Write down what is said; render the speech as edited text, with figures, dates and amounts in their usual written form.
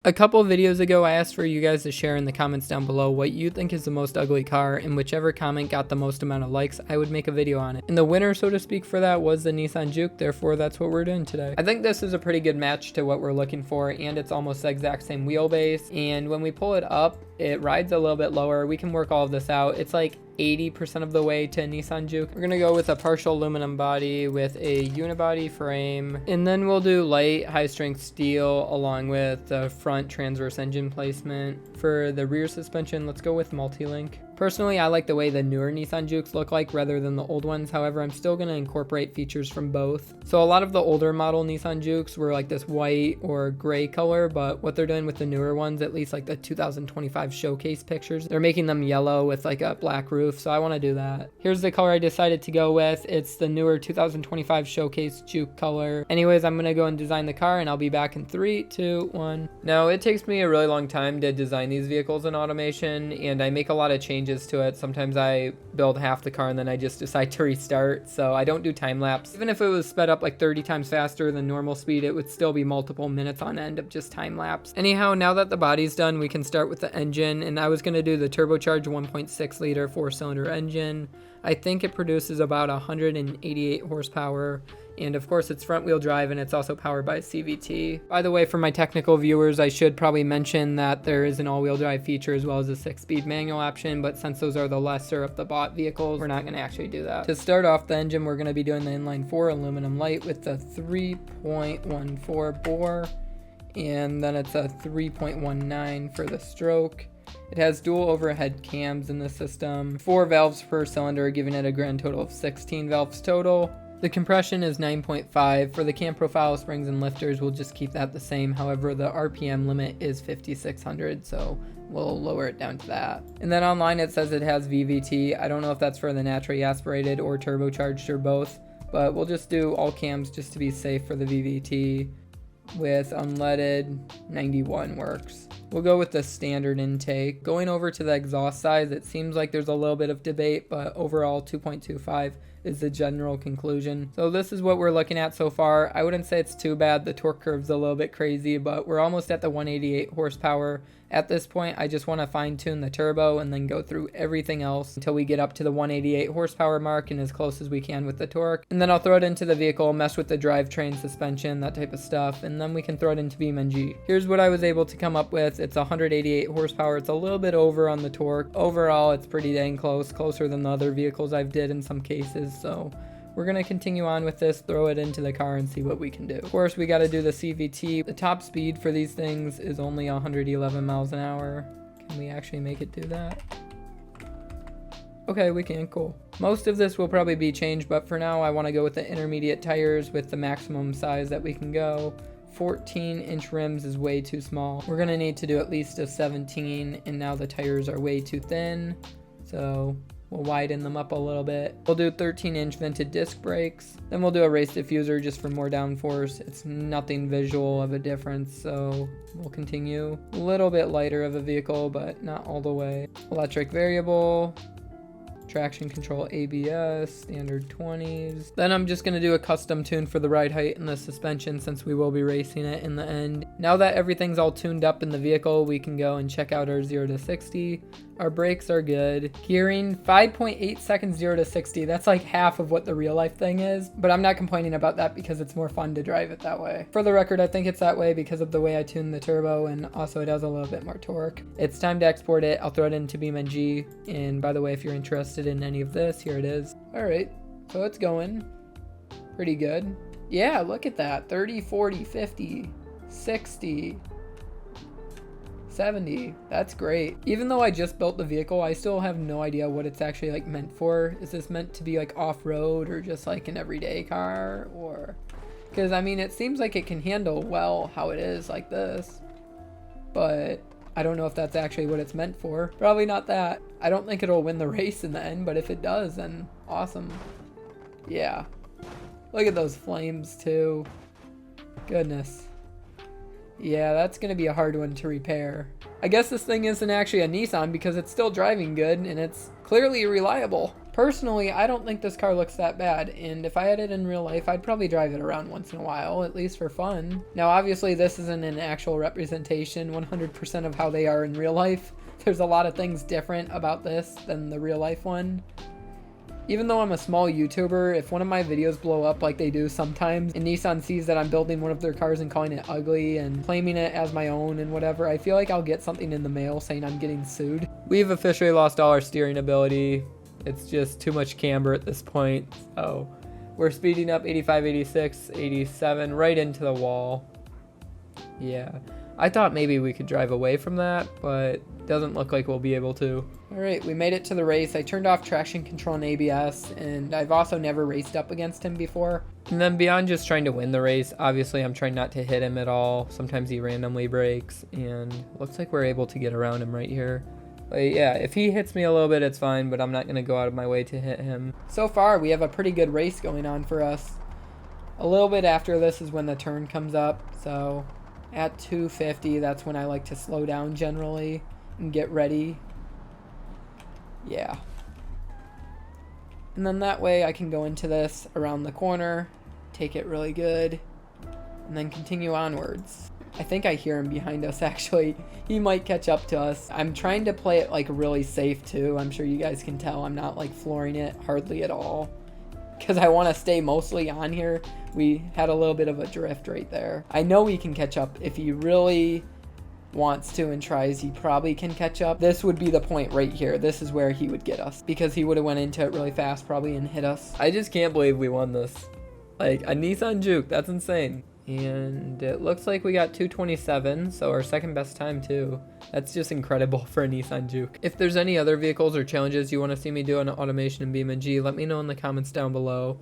A couple videos ago, I asked for you guys to share in the comments down below what you think is the most ugly car, and whichever comment got the most amount of likes, I would make a video on it. And the winner, so to speak, for that was the Nissan Juke, therefore that's what we're doing today. I think this is a pretty good match to what we're looking for, and it's almost the exact same wheelbase, and when we pull it up, it rides a little bit lower. We can work all of this out. It's like 80% of the way to Nissan Juke. We're gonna go with a partial aluminum body with a unibody frame, and then we'll do light high strength steel along with the front transverse engine placement. For the rear suspension, let's go with multi-link. Personally, I like the way the newer Nissan Jukes look like rather than the old ones. However, I'm still going to incorporate features from both. So a lot of the older model Nissan Jukes were like this white or gray color, but what they're doing with the newer ones, at least like the 2025 showcase pictures, they're making them yellow with like a black roof. So I want to do that. Here's the color I decided to go with. It's the newer 2025 showcase Juke color. Anyways, I'm going to go and design the car, and I'll be back in 3, 2, 1. Now, it takes me a really long time to design these vehicles in automation, and I make a lot of changes to it. Sometimes I build half the car and then I just decide to restart, so I don't do time lapse. Even if it was sped up like 30 times faster than normal speed, it would still be multiple minutes on end of just time lapse. Anyhow, now that the body's done, we can start with the engine, and I was going to do the turbocharged 1.6 liter 4-cylinder engine. I think it produces about 188 horsepower. And of course it's front wheel drive, and it's also powered by CVT. By the way, for my technical viewers, I should probably mention that there is an all-wheel drive feature as well as a 6-speed manual option, but since those are the lesser of the bought vehicles, we're not going to actually do that. To start off the engine, we're going to be doing the inline-4 aluminum light with the 3.14 bore, and then it's a 3.19 for the stroke. It has dual overhead cams in the system, 4 valves per cylinder, giving it a grand total of 16 valves total. The compression is 9.5. For the cam profile, springs, and lifters, we'll just keep that the same. However, the RPM limit is 5,600, so we'll lower it down to that. And then online it says it has VVT. I don't know if that's for the naturally aspirated or turbocharged or both, but we'll just do all cams just to be safe for the VVT. With unleaded, 91 works. We'll go with the standard intake. Going over to the exhaust size, it seems like there's a little bit of debate, but overall 2.25 is the general conclusion. So this is what we're looking at so far. I wouldn't say it's too bad. The torque curve's a little bit crazy, but we're almost at the 188 horsepower. At this point, I just want to fine tune the turbo and then go through everything else until we get up to the 188 horsepower mark and as close as we can with the torque. And then I'll throw it into the vehicle, mess with the drivetrain, suspension, that type of stuff, and then we can throw it into BeamNG. Here's what I was able to come up with. It's 188 horsepower. It's a little bit over on the torque. Overall, it's pretty dang close, closer than the other vehicles I've did in some cases, so we're going to continue on with this, throw it into the car, and see what we can do. Of course, we got to do the CVT. The top speed for these things is only 111 miles an hour. Can we actually make it do that? Okay, we can, cool. Most of this will probably be changed, but for now I want to go with the intermediate tires with the maximum size that we can go. 14-inch rims is way too small. We're going to need to do at least a 17, and now the tires are way too thin, so we'll widen them up a little bit. We'll do 13-inch vented disc brakes. Then we'll do a race diffuser just for more downforce. It's nothing visual of a difference, so we'll continue. A little bit lighter of a vehicle, but not all the way. Electric variable. Traction control ABS, standard 20s. Then I'm just going to do a custom tune for the ride height and the suspension since we will be racing it in the end. Now that everything's all tuned up in the vehicle, we can go and check out our 0 to 60. Our brakes are good. Gearing, 5.8 seconds 0 to 60. That's like half of what the real life thing is, but I'm not complaining about that because it's more fun to drive it that way. For the record, I think it's that way because of the way I tuned the turbo, and also it has a little bit more torque. It's time to export it. I'll throw it into BeamNG, and by the way, if you're interested in any of this, here it is. All right, so it's going pretty good. Yeah, look at that. 30, 40, 50, 60. 70. That's great. Even though I just built the vehicle, I still have no idea what it's actually like meant for. Is this meant to be like off-road or just like an everyday car? Or because I mean, it seems like it can handle well how it is like this, but I don't know if that's actually what it's meant for. Probably not that. I don't think it'll win the race in the end, but if it does, then awesome. Yeah, look at those flames too. Goodness. Yeah, that's going to be a hard one to repair. I guess this thing isn't actually a Nissan because it's still driving good and it's clearly reliable. Personally, I don't think this car looks that bad, and if I had it in real life, I'd probably drive it around once in a while, at least for fun. Now, obviously, this isn't an actual representation 100% of how they are in real life. There's a lot of things different about this than the real life one. Even though I'm a small YouTuber, if one of my videos blow up like they do sometimes, and Nissan sees that I'm building one of their cars and calling it ugly and claiming it as my own and whatever, I feel like I'll get something in the mail saying I'm getting sued. We've officially lost all our steering ability. It's just too much camber at this point, so we're speeding up 85, 86, 87, right into the wall. Yeah, I thought maybe we could drive away from that, but doesn't look like we'll be able to. Alright, we made it to the race. I turned off traction control and ABS, and I've also never raced up against him before. And then beyond just trying to win the race, obviously I'm trying not to hit him at all. Sometimes he randomly brakes, and looks like we're able to get around him right here. But yeah, if he hits me a little bit, it's fine, but I'm not going to go out of my way to hit him. So far, we have a pretty good race going on for us. A little bit after this is when the turn comes up, so at 250, that's when I like to slow down generally and get ready. Yeah. And then that way I can go into this around the corner, take it really good, and then continue onwards. I think I hear him behind us actually. He might catch up to us. I'm trying to play it like really safe too. I'm sure you guys can tell I'm not like flooring it hardly at all, because I want to stay mostly on here. We had a little bit of a drift right there. I know he can catch up if he really wants to and tries. He probably can catch up. This would be the point right here. This is where he would get us, because he would have went into it really fast probably and hit us. I just can't believe we won this. Like a Nissan Juke, that's insane. And it looks like we got 227, so our second best time too. That's just incredible for a Nissan Juke. If there's any other vehicles or challenges you want to see me do on automation in BeamNG, let me know in the comments down below.